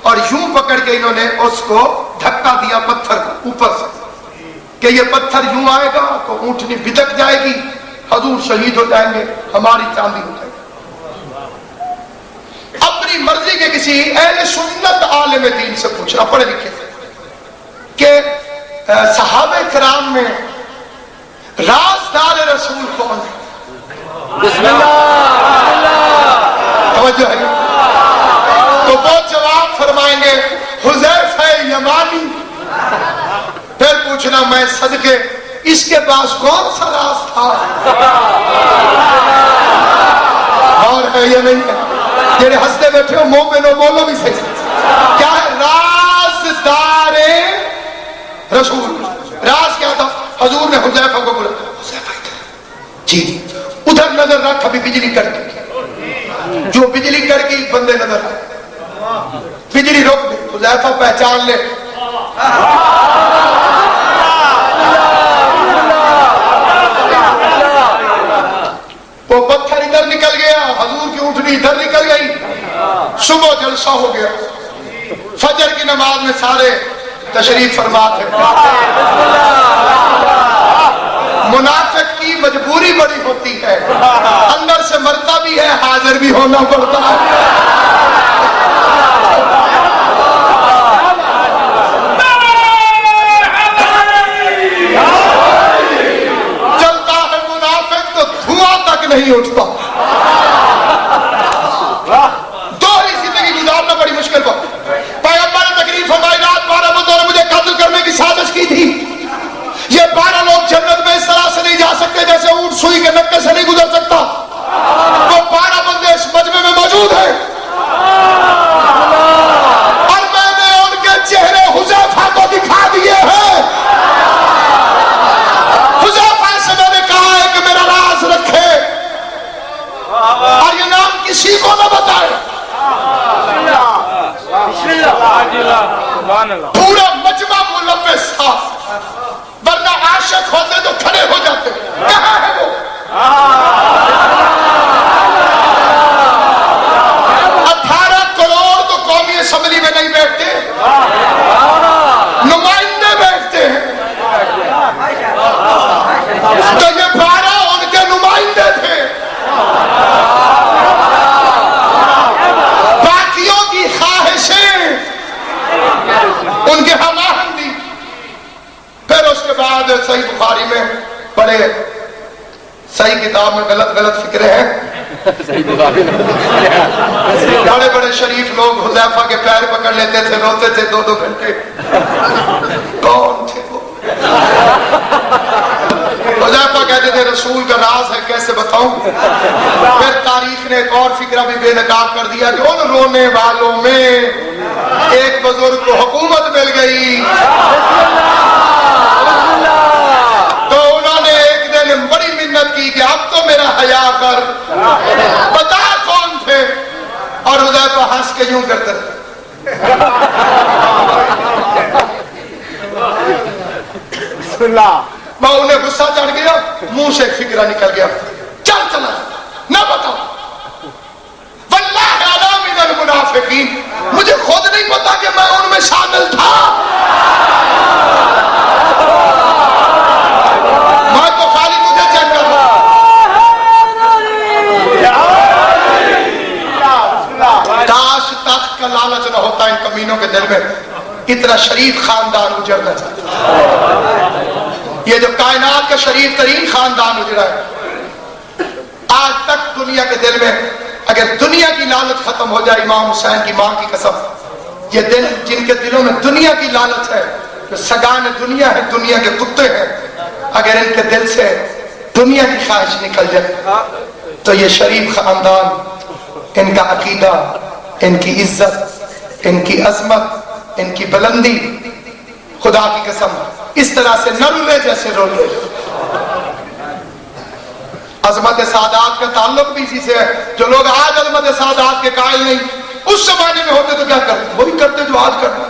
اور یوں پکڑ کے انہوں نے اس کو دھکا دیا پتھر کو اوپر سے، کہ یہ پتھر یوں آئے گا تو اونٹنی بھٹک جائے گی، حضور شہید ہو جائیں گے، ہماری چاندی ہو جائے گی۔ اپنی مرضی کے کسی اہل سنت عالم دین سے پوچھنا، پڑھے لکھے تھے، کہ صحابہ کرام میں رازدار رسول کون ہے؟
بسم اللہ،
توجہ ہے، تو وہ جواب فرمائیں گے حذیفہ یمانی۔ پھر پوچھنا میں صدقے اس کے پاس کون سا راز تھا؟ اور ہے یا نہیں ہے؟ جنہیں ہنستے بیٹھے ہو مومن ہو بولو بھی صحیح، کیا ہے رازدار رسول؟ راز کیا تھا؟ حضور نے حذیفہ کو بولا، حذیفہ ادھر جی ادھر نظر رکھ، ابھی بجلی کڑکی، جو بجلی کڑکی بندے نظر رکھ، بجلی روک دے، حذیفہ پہچان لے، وہ پتھر ادھر نکل گیا، حضور کی اونٹنی ادھر نکل گئی، صبح جلسہ ہو گیا، فجر کی نماز میں سارے تشریف فرما تھے۔ منافق کی مجبوری بڑی ہوتی ہے، اندر سے مرتا بھی ہے، حاضر بھی ہونا پڑتا ہے۔ چلتا ہے منافق تو دھواں تک نہیں اٹھتا، دو ہی زندگی گزارنا بڑی مشکل بات۔ پیغمبر نے تقریر فرمائی، رات 12 بندوں نے مجھے قتل کرنے کی سازش کی تھی، یہ 12 لوگ جنت میں اس طرح سے نہیں جا سکتے جیسے اونٹ سوئی کے نکے سے نہیں گزر سکتا، وہ 12 بندے اس مجمع میں موجود ہیں، اور میں نے ان کے چہرے حذیفہ کو دکھا دیے ہیں۔ حذیفہ سے میں نے کہا ہے کہ میرا راز رکھے اور یہ نام کسی کو نہ بتائے۔ پورا مجمع ملوث تھا، ورنہ عاشق ہوتے تو کھڑے ہو جاتے، کہاں ہے وہ؟ 18 کروڑ تو قومی اسمبلی میں نہیں بیٹھتے، نمائندے بیٹھتے ہیں، تو یہ 12 ان کے نمائندے تھے، باقیوں کی خواہشیں ان کے ہم آہنگ دی۔ پھر اس کے بعد صحیح بخاری میں بڑے صحیح کتاب میں غلط فکرے ہیں، بڑے بڑے شریف لوگ حذیفہ کے پیر پکڑ لیتے تھے، روتے تھے 2-2 گھنٹے، کون تھے وہ؟ حذیفہ کہتے تھے رسول کا راز ہے کیسے بتاؤں؟ پھر تاریخ نے ایک اور فکرہ بھی بے نقاب کر دیا کہ ان رونے والوں میں ایک بزرگ کو حکومت مل گئی، تو انہوں نے ایک دن بڑی منت کی کہ اب تو میرا حیا کر، بتا کون تھے؟ اور حذیفہ ہنس کے یوں کرتے تھے،
بسم اللہ،
میں انہیں غصہ چڑھ گیا، منہ سے ایک فکرہ نکل گیا، چل چلا نہ بتاؤ، واللہ اعلی من المنافقین، مجھے خود نہیں پتا کہ میں ان میں شامل تھا، میں تو خالی تجھے چیک کر رہا۔ کاش تخت کا لالچ نہ ہوتا ان کمینوں کے دل میں، اتنا شریف خاندان اجڑنا چاہتا، یہ جو کائنات کا شریف ترین خاندان اجڑا ہے، آج تک دنیا کے دل میں اگر دنیا کی لالچ ختم ہو جائے، امام حسین کی ماں کی قسم، یہ دل جن کے دلوں میں دنیا کی لالچ ہے، جو سگان دنیا ہے، دنیا کے کتے ہیں، اگر ان کے دل سے دنیا کی خواہش نکل جائے تو یہ شریف خاندان، ان کا عقیدہ، ان کی عزت، ان کی عظمت، ان کی بلندی، خدا کی قسم اس طرح سے نہ رولے جیسے رولے۔ عظمت سادات کا تعلق بھی اسی سے ہے. جو لوگ آج عظمت سادات کے قائل نہیں، اس زمانے میں ہوتے تو کیا کرتے؟ وہی کرتے جو آج کرتے.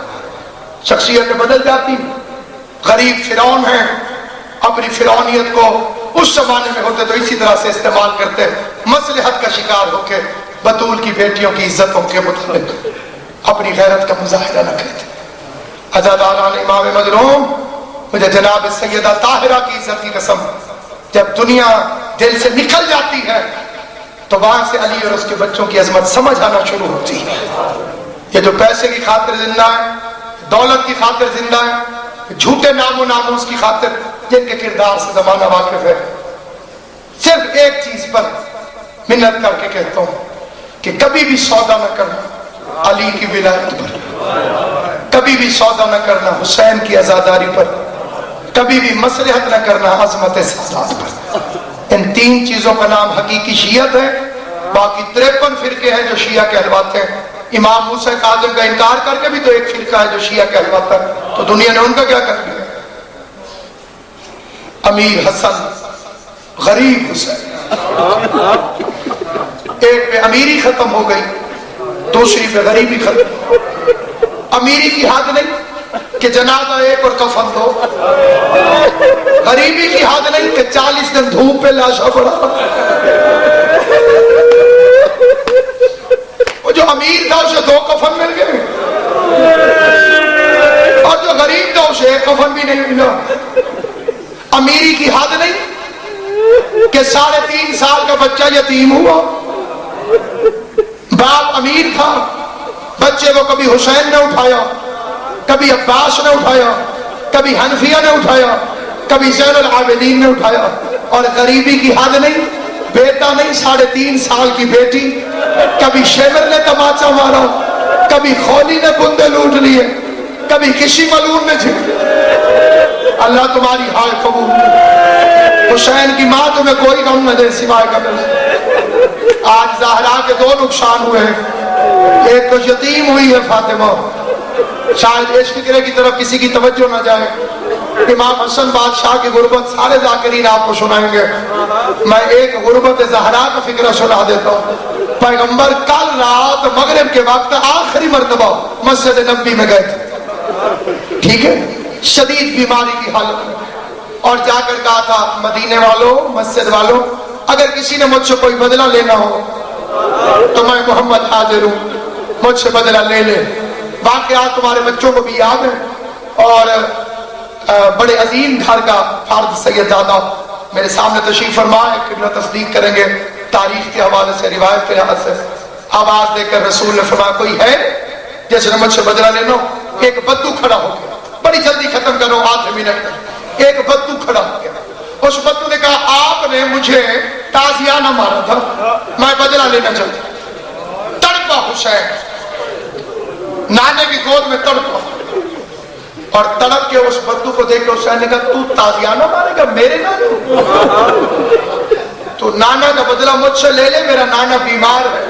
شخصیتیں بدل جاتی. غریب فرعون ہیں، اپنی فرعونیت کو اس زمانے میں ہوتے تو اسی طرح سے استعمال کرتے، مصلحت کا شکار ہو کے بطول کی بیٹیوں کی عزتوں کے متعلق اپنی غیرت کا مظاہرہ نہ کرتے. عزاداران امام مظلوم، مجھے جناب سیدہ طاہرہ کی عزت کی قسم، جب دنیا دل سے نکل جاتی ہے تو وہاں سے علی اور اس کے بچوں کی عظمت سمجھ آنا شروع ہوتی ہے. یہ جو پیسے کی خاطر زندہ ہے، دولت کی خاطر زندہ ہے، جھوٹے نام و ناموس کی خاطر، جن کے کردار سے زمانہ واقف ہے، صرف ایک چیز پر منت کر کے کہتا ہوں کہ کبھی بھی سودا نہ کرنا علی کی ولایت پر، کبھی بھی سودا نہ کرنا حسین کی عزاداری پر، کبھی بھی مصلحت نہ کرنا عظمت سادات پر. ان تین چیزوں کا نام حقیقی شیعت ہے. باقی 53 فرقے ہیں جو شیعہ کہلواتے ہیں. امام موسیٰ کاظم کا انکار کر کے بھی تو ایک فرقہ ہے جو شیعہ کہلواتا ہے، تو دنیا نے ان کا کیا کر دیا؟ امیر حسن، غریب حسین. ایک پہ امیری ختم ہو گئی، دوسری پہ غریبی ختم. امیری کی حد نہیں کہ جنازہ ایک اور کفن دو، غریبی کی حد نہیں کہ 40 دن دھوپ پہ لاشا پڑا. وہ جو امیر تھا اسے 2 کفن مل گئے، اور جو غریب تھا اسے 1 کفن بھی نہیں ملا. امیری کی حد نہیں کہ 3.5 سال کا بچہ یتیم ہوا. باپ امیر تھا، بچے کو کبھی حسین نے اٹھایا، کبھی عباس نے اٹھایا، کبھی حنفیہ نے اٹھایا، کبھی زین العابدین نے اٹھایا. اور غریبی کی حد نہیں، بیٹا نہیں 3.5 سال کی بیٹی، کبھی شیور نے تماچا مارا، کبھی خولی نے بندے لوٹ لیے، کبھی کسی ملعون نے جھڑ. اللہ تمہاری حال قبول کرے. حسین کی ماں تمہیں کوئی غم نہ دے سوائے قبر. آج زہرا کے 2 نقصان ہوئے ہیں. ایک تو یتیم ہوئی ہے فاطمہ، شاید اس فکرے کی طرف کسی کی توجہ نہ جائے. امام حسن بادشاہ کی غربت سارے ذاکرین آپ کو سنائیں گے. میں ایک غربت زہرا کا فکرہ سنا دیتا ہوں. پیغمبر کل رات مغرب کے وقت آخری مرتبہ مسجد نبوی میں گئے تھے، ٹھیک ہے، شدید بیماری کی حالت میں، اور جا کر کہا تھا مدینے والوں، مسجد والوں، اگر کسی نے مجھ سے کوئی بدلہ لینا ہو تو میں محمد حاضر ہوں، مجھ سے بدلہ لے لے. واقعات تمہارے بچوں کو بھی یاد ہے. اور بڑے عظیم گھر کا فرد سید دادا میرے سامنے تشریف فرما ہے، قبلہ تصدیق کریں گے تاریخ کے حوالے سے، روایت کے لحاظ سے. آواز دے کر رسول نے فرمایا کوئی ہے جس نے مجھ سے بدلہ لینا؟ ایک بدو کھڑا ہو گیا، بڑی جلدی ختم کرو 8 منٹ میں. ایک بدو کھڑا ہو گیا. اس بدو نے کہا آپ نے مجھے تازیانہ مارا تھا، میں بدلہ لینا چاہتا ہوں. تڑپا حسین، نانے کی گود میں تڑپا، اور تڑپ کے اس بدو کو دیکھ کے حسین نے کہا تو تازیانہ مارے گا میرے نانا؟ تو نانا کا بدلہ مجھ سے لے لے، میرا نانا بیمار ہے.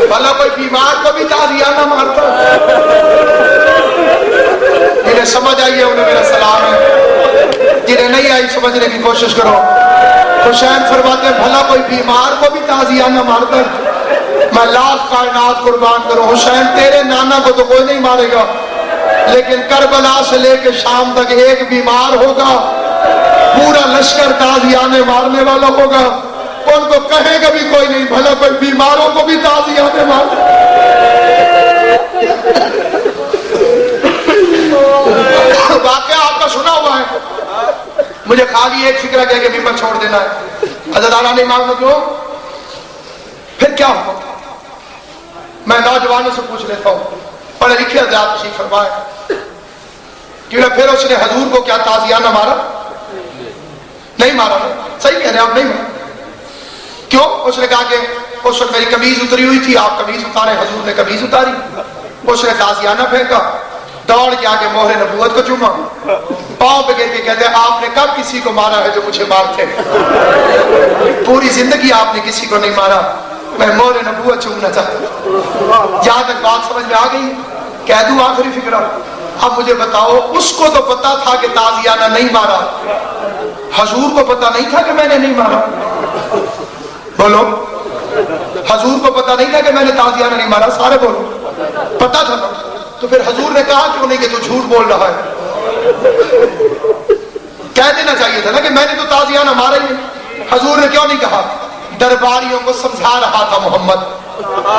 بھلا کوئی بیمار کو بھی تازیانہ مارتا؟ جنہیں سمجھ آئی ہے انہیں میرا سلام ہے، جنہیں نہیں آئی سمجھنے کی کوشش کرو. حسین فرماتے ہیں بھلا کوئی بیمار کو بھی تازیانہ مارتا ہے؟ میں لاکھ کائنات قربان کروں، حسین تیرے نانا کو تو کوئی نہیں مارے گا، لیکن کربلا سے لے کے شام تک ایک بیمار ہوگا، پورا لشکر تازیانے مارنے والا ہوگا. ان کو کہے گا بھی کوئی نہیں، بھلا کوئی بیماروں کو بھی تازیانے مار. واقعہ آپ کا سنا ہوا ہے، مجھے خالی ایک فکرہ کہہ کے ممبر چھوڑ دینا ہے. عزیزان امام مظلوم، پھر کیا ہوا؟ میں نوجوانوں سے پوچھ لیتا ہوں، پڑھے لکھے حضرات تشریف فرمائے، کہ پھر اس نے حضور کو کیا تازیانہ مارا؟ نہیں مارا نا؟ صحیح کہہ رہے ہیں آپ، نہیں مارا. کیوں؟ اس نے کہا کہ اس وقت میری قمیض اتری ہوئی تھی، آپ قمیض اتارے، حضور نے قمیض اتاری. اس نے تازیانہ پھینکا، دوڑ کے آگے مہر نبوت کو چوما، پاؤں پہ گر کے کہتے ہیں آپ نے کب کسی کو مارا ہے جو مجھے مارتے؟ پوری زندگی آپ نے کسی کو نہیں مارا، میں مہر نبوت چومنا چاہتا ہوں. جہاں تک بات سمجھ میں آ گئی، کہہ دوں آخری فکرہ. اب مجھے بتاؤ، اس کو تو پتا تھا کہ تازیانہ نہیں مارا، حضور کو پتا نہیں تھا کہ میں نے نہیں مارا؟ بولو، حضور کو پتا نہیں تھا کہ میں نے تازیانہ نہیں مارا؟ سارے بولو، پتا تھا نا؟ تو پھر حضور نے کہا کیوں نہیں کہ تو جھوٹ بول رہا ہے؟ کہہ دینا چاہیے تھا نا کہ میں نے تو تازیانہ مارا ہی نہیں۔ حضور نے کیوں نہیں کہا؟ درباریوں کو سمجھا رہا تھا محمد،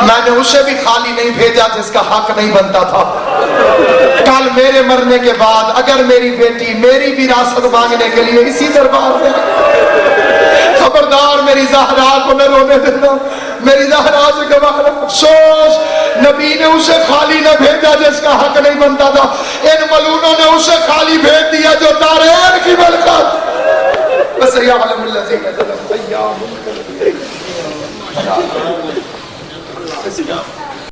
میں نے اسے بھی خالی نہیں بھیجا جس کا حق نہیں بنتا تھا۔ کل میرے مرنے کے بعد اگر میری بیٹی میری وراثت مانگنے کے لیے اسی دربار میں، خبردار میری زہرا کو نہ رونے دینا، میری زہرا سے گواہ افسوس نبی نے اسے خالی نہ بھیجا جس کا حق نہیں بنتا تھا، ان ملونوں نے اسے خالی بھیج دیا جو دارین کی برکت۔ بس یعلم الذین ظلموا